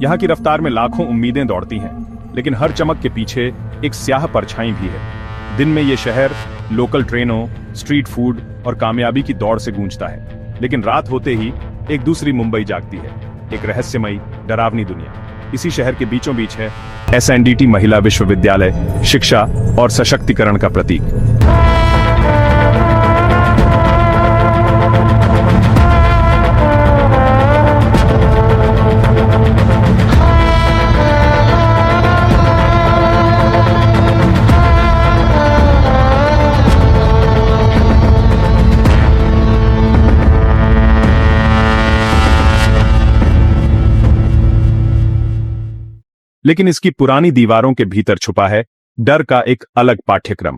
यहाँ की रफ्तार में लाखों उम्मीदें दौड़ती हैं, लेकिन हर चमक के पीछे एक स्याह परछाई भी है। दिन में ये शहर लोकल ट्रेनों, स्ट्रीट फूड और कामयाबी की दौड़ से गूंजता है, लेकिन रात होते ही एक दूसरी मुंबई जागती है, एक रहस्यमयी, डरावनी दुनिया। इसी शहर के बीचों बीच है एसएनडीटी महिला विश्वविद्यालय, शिक्षा और सशक्तिकरण का प्रतीक। लेकिन इसकी पुरानी दीवारों के भीतर छुपा है डर का एक अलग पाठ्यक्रम।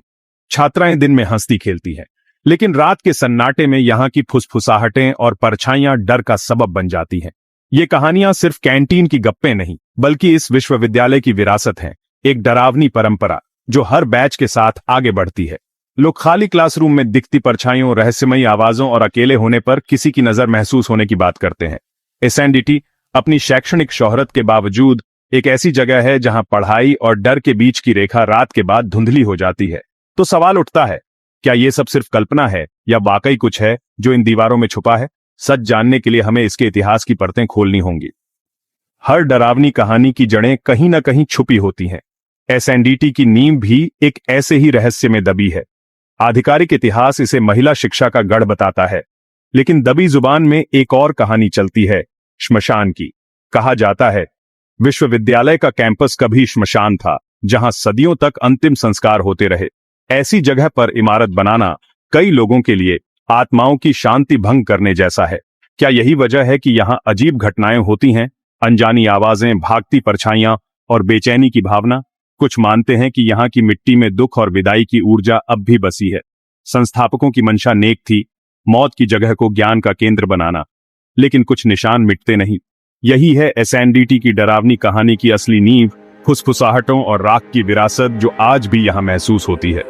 छात्राएं दिन में हंसती खेलती हैं, लेकिन रात के सन्नाटे में यहाँ की फुसफुसाहटें और परछाइयां डर का सबब बन जाती हैं। ये कहानियां सिर्फ कैंटीन की गप्पे नहीं, बल्कि इस विश्वविद्यालय की विरासत हैं, एक डरावनी परंपरा जो हर बैच के साथ आगे बढ़ती है। लोग खाली क्लासरूम में दिखती परछाइयों, रहस्यमयी आवाजों और अकेले होने पर किसी की नजर महसूस होने की बात करते हैं। एसएनडीटी अपनी शैक्षणिक शोहरत के बावजूद एक ऐसी जगह है जहां पढ़ाई और डर के बीच की रेखा रात के बाद धुंधली हो जाती है। तो सवाल उठता है, क्या यह सब सिर्फ कल्पना है या वाकई कुछ है जो इन दीवारों में छुपा है? सच जानने के लिए हमें इसके इतिहास की परतें खोलनी होंगी। हर डरावनी कहानी की जड़ें कहीं न कहीं छुपी होती हैं। एसएनडीटी की नींव भी एक ऐसे ही रहस्य में दबी है। आधिकारिक इतिहास इसे महिला शिक्षा का गढ़ बताता है, लेकिन दबी जुबान में एक और कहानी चलती है, श्मशान की। कहा जाता है विश्वविद्यालय का कैंपस कभी श्मशान था, जहां सदियों तक अंतिम संस्कार होते रहे। ऐसी जगह पर इमारत बनाना कई लोगों के लिए आत्माओं की शांति भंग करने जैसा है। क्या यही वजह है कि यहां अजीब घटनाएं होती हैं, अनजानी आवाजें, भागती परछाइयां और बेचैनी की भावना? कुछ मानते हैं कि यहां की मिट्टी में दुख और विदाई की ऊर्जा अब भी बसी है। संस्थापकों की मंशा नेक थी, मौत की जगह को ज्ञान का केंद्र बनाना, लेकिन कुछ निशान मिटते नहीं। यही है एसएनडीटी की डरावनी कहानी की असली नींव, फुसफुसाहटों और राख की विरासत जो आज भी यहां महसूस होती है।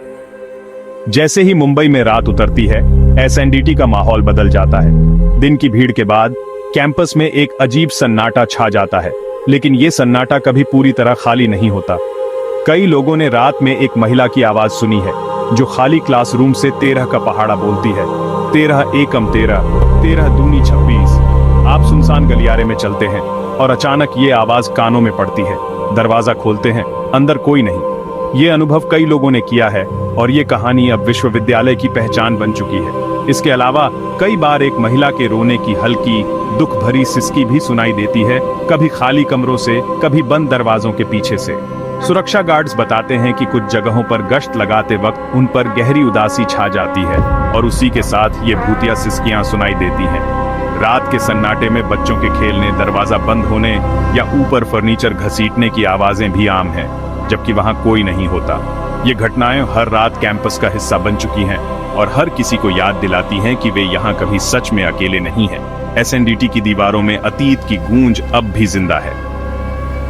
जैसे ही मुंबई में रात उतरती है, एसएनडीटी का माहौल बदल जाता है। दिन की भीड़ के बाद कैंपस में एक अजीब सन्नाटा छा जाता है, लेकिन यह सन्नाटा कभी पूरी तरह खाली नहीं होता। कई लोगों ने रात में एक महिला की आवाज सुनी है, जो खाली क्लासरूम से 13 का पहाड़ा बोलती है। 13 एकम 13, 13 दूनी 26। आप सुनसान गलियारे में चलते हैं और अचानक ये आवाज कानों में पड़ती है। दरवाजा खोलते हैं, अंदर कोई नहीं। ये अनुभव कई लोगों ने किया है और ये कहानी अब विश्वविद्यालय की पहचान बन चुकी है। इसके अलावा कई बार एक महिला के रोने की हल्की, दुख भरी सिसकी भी सुनाई देती है, कभी खाली कमरों से, कभी बंद दरवाजों के पीछे से। सुरक्षा गार्ड्स बताते हैं कि कुछ जगहों पर गश्त लगाते वक्त उन पर गहरी उदासी छा जाती है और उसी के साथ ये भूतिया सिसकियां सुनाई देती हैं। रात के सन्नाटे में बच्चों के खेलने, दरवाजा बंद होने या ऊपर फर्नीचर घसीटने की आवाजें भी आम हैं, जबकि वहां कोई नहीं होता। ये घटनाएं हर रात कैंपस का हिस्सा बन चुकी हैं और हर किसी को याद दिलाती हैं कि वे यहाँ कभी सच में अकेले नहीं हैं। एसएनडीटी की दीवारों में अतीत की गूंज अब भी जिंदा है।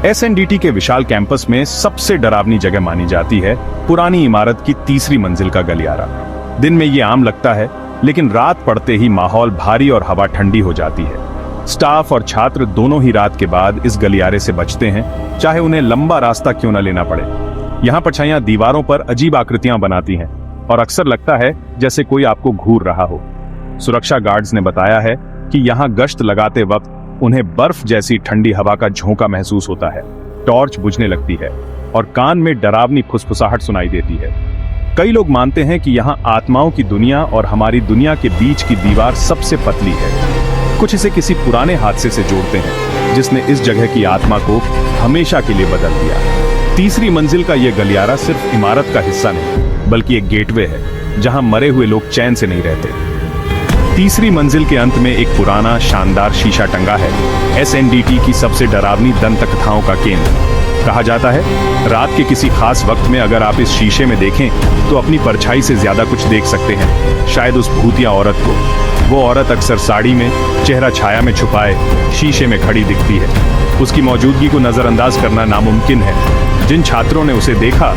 एसएनडीटी के विशाल कैंपस में सबसे डरावनी जगह मानी जाती है पुरानी इमारत की तीसरी मंजिल का गलियारा। दिन में ये आम लगता है, लेकिन रात पड़ते ही माहौल भारी और हवा ठंडी हो जाती है। स्टाफ और छात्र दोनों ही रात के बाद इस गलियारे से बचते हैं, चाहे उन्हें लंबा रास्ता क्यों न लेना पड़े। यहाँ परछाइयां दीवारों पर अजीब आकृतियां बनाती हैं और अक्सर लगता है जैसे कोई आपको घूर रहा हो। सुरक्षा गार्ड्स ने बताया है कि यहाँ गश्त लगाते वक्त उन्हें बर्फ जैसी ठंडी हवा का झोंका महसूस होता है। टॉर्च बुझने लगती है और कान में डरावनी फुसफुसाहट सुनाई देती है। कई लोग मानते हैं कि यहाँ आत्माओं की दुनिया और हमारी दुनिया के बीच की दीवार सबसे पतली है। कुछ इसे किसी पुराने हादसे से जोड़ते हैं, जिसने इस जगह की आत्मा को हमेशा के लिए बदल दिया। तीसरी मंजिल का यह गलियारा सिर्फ इमारत का हिस्सा नहीं, बल्कि एक गेटवे है, जहां मरे हुए लोग चैन से नहीं रहते। तीसरी मंजिल के अंत में एक पुराना शानदार शीशा टंगा है, एसएनडीटी की सबसे डरावनी दंत कथाओं का केंद्र। कहा जाता है रात के किसी खास वक्त में अगर आप इस शीशे में देखें तो अपनी परछाई से ज्यादा कुछ देख सकते हैं, शायद उस भूतिया औरत को। वो औरत अक्सर साड़ी में, चेहरा छाया में छुपाए शीशे में खड़ी दिखती है। उसकी मौजूदगी को नजरअंदाज करना नामुमकिन है। जिन छात्रों ने उसे देखा